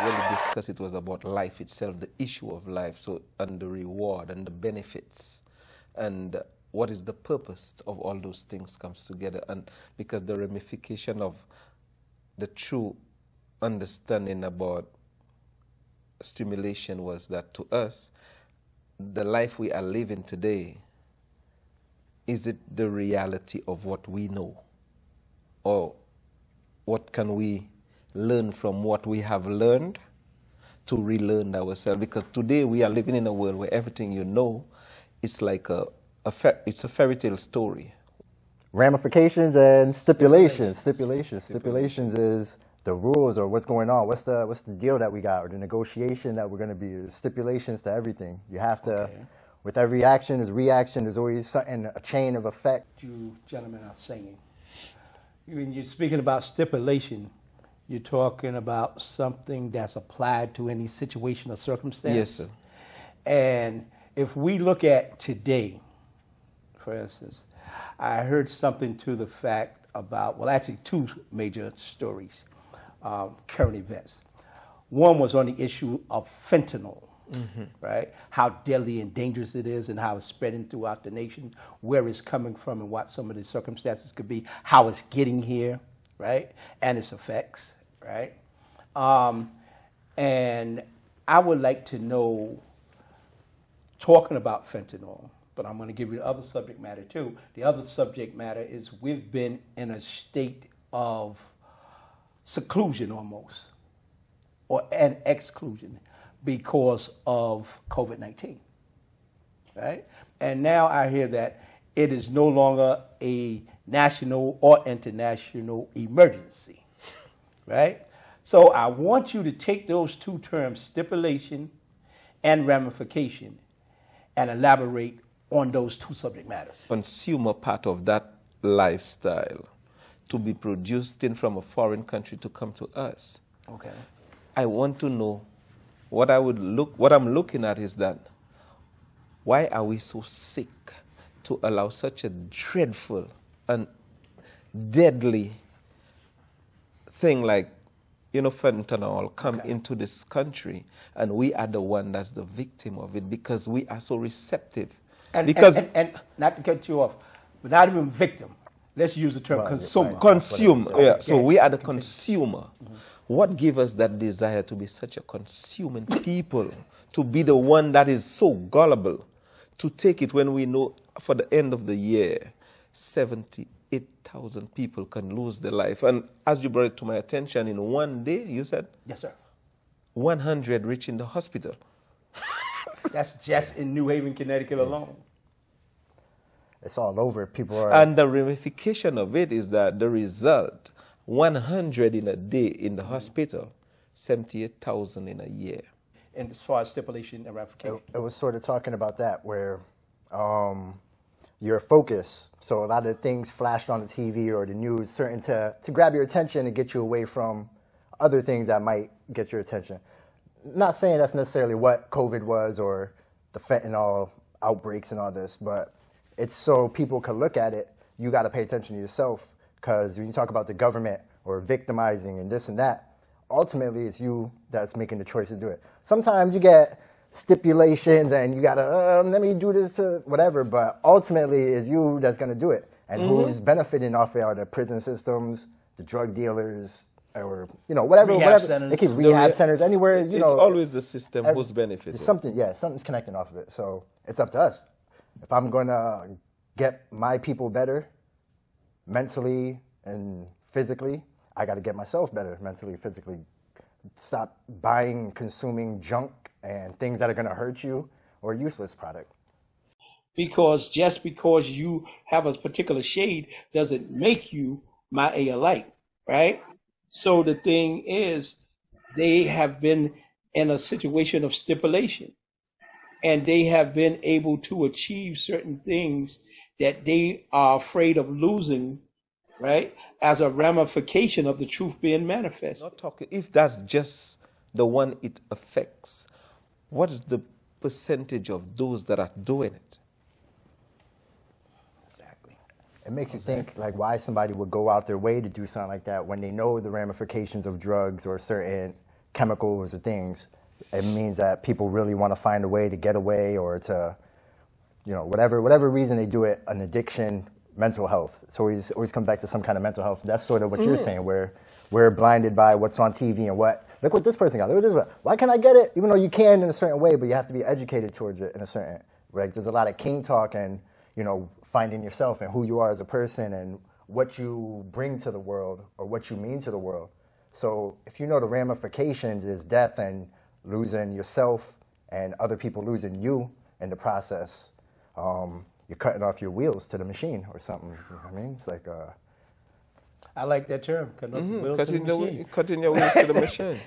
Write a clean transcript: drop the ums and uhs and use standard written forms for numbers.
really discussed, it was about life itself, the issue of life, so and the reward and the benefits, and what is the purpose of all those things comes together, and because the ramification of the true understanding about stimulation was that to us, the life we are living today, is it the reality of what we know? Or what can we learn from what we have learned to relearn ourselves? Because today we are living in a world where everything you know is like it's a fairy tale story. Ramifications and stipulations. Stipulations is the rules or what's going on. What's the deal that we got or the negotiation that we're going to be? Stipulations to everything. You have to, with every action, there's reaction. There's always something, a chain of effect. You gentlemen are saying, when you're speaking about stipulation, you're talking about something that's applied to any situation or circumstance. Yes, sir. And if we look at today, for instance, I heard something to the fact about, well, actually two major stories, current events. One was on the issue of fentanyl, right? How deadly and dangerous it is and how it's spreading throughout the nation, where it's coming from and what some of the circumstances could be, how it's getting here, right? And its effects, right? And I would like to know, talking about fentanyl, but I'm going to give you the other subject matter too. The other subject matter is we've been in a state of seclusion almost, or an exclusion because of COVID-19, right? And now I hear that it is no longer a national or international emergency, right? So I want you to take those two terms, stipulation and ramification, and elaborate on those two subject matters. Consumer part of that lifestyle to be produced in from a foreign country to come to us. Okay. I want to know what I'm looking at is that why are we so sick to allow such a dreadful and deadly thing like, fentanyl come into this country, and we are the one that's the victim of it because we are so receptive. And not to cut you off, but not even victim. Let's use the term consumer. Consumer, yeah. So we are the consumer. What gives us that desire to be such a consuming people, to be the one that is so gullible, to take it when we know for the end of the year, 78,000 people can lose their life. And as you brought it to my attention, in one day, you said? Yes, sir. 100 reach in the hospital. That's just in New Haven, Connecticut alone. It's all over. People are... And the ramification of it is that the result, 100 in a day in the hospital, 78,000 in a year. And as far as stipulation and ramification? It was sort of talking about that, where your focus, so a lot of things flashed on the TV or the news, certain to grab your attention and get you away from other things that might get your attention. Not saying that's necessarily what COVID was or the fentanyl outbreaks and all this, but it's so people can look at it. You got to pay attention to yourself, because when you talk about the government or victimizing and this and that, ultimately it's you that's making the choice to do it. Sometimes you get stipulations and you got to, let me do this, whatever, but ultimately it's you that's going to do it. And who's benefiting off it are the prison systems, the drug dealers, or, whatever. Centers. They keep rehab centers, anywhere, It's always the system who's benefiting. Something's connecting off of it. So it's up to us. If I'm going to get my people better mentally and physically, I got to get myself better mentally, physically. Stop buying, consuming junk and things that are going to hurt you or useless product. Because just because you have a particular shade doesn't make you my A alike, right? So the thing is, they have been in a situation of stipulation, and they have been able to achieve certain things that they are afraid of losing, right, as a ramification of the truth being manifest. Not talking, if that's just the one it affects, what is the percentage of those that are doing it? Exactly. It makes you think, like, why somebody would go out their way to do something like that when they know the ramifications of drugs or certain chemicals or things, it means that people really want to find a way to get away or to, whatever reason they do it, an addiction, mental health. So always comes back to some kind of mental health. That's sort of what you're saying, where we're blinded by what's on TV and look what this person got. Look at this. Why can't I get it? Even though you can in a certain way, but you have to be educated towards it in a certain, like there's a lot of king talk and, finding yourself and who you are as a person and what you bring to the world or what you mean to the world. So if you know the ramifications is death and losing yourself and other people losing you in the process, you're cutting off your wheels to the machine or something. You know what I mean? It's like I like that term, cutting off the wheels to the machine. Cutting your wheels to the machine.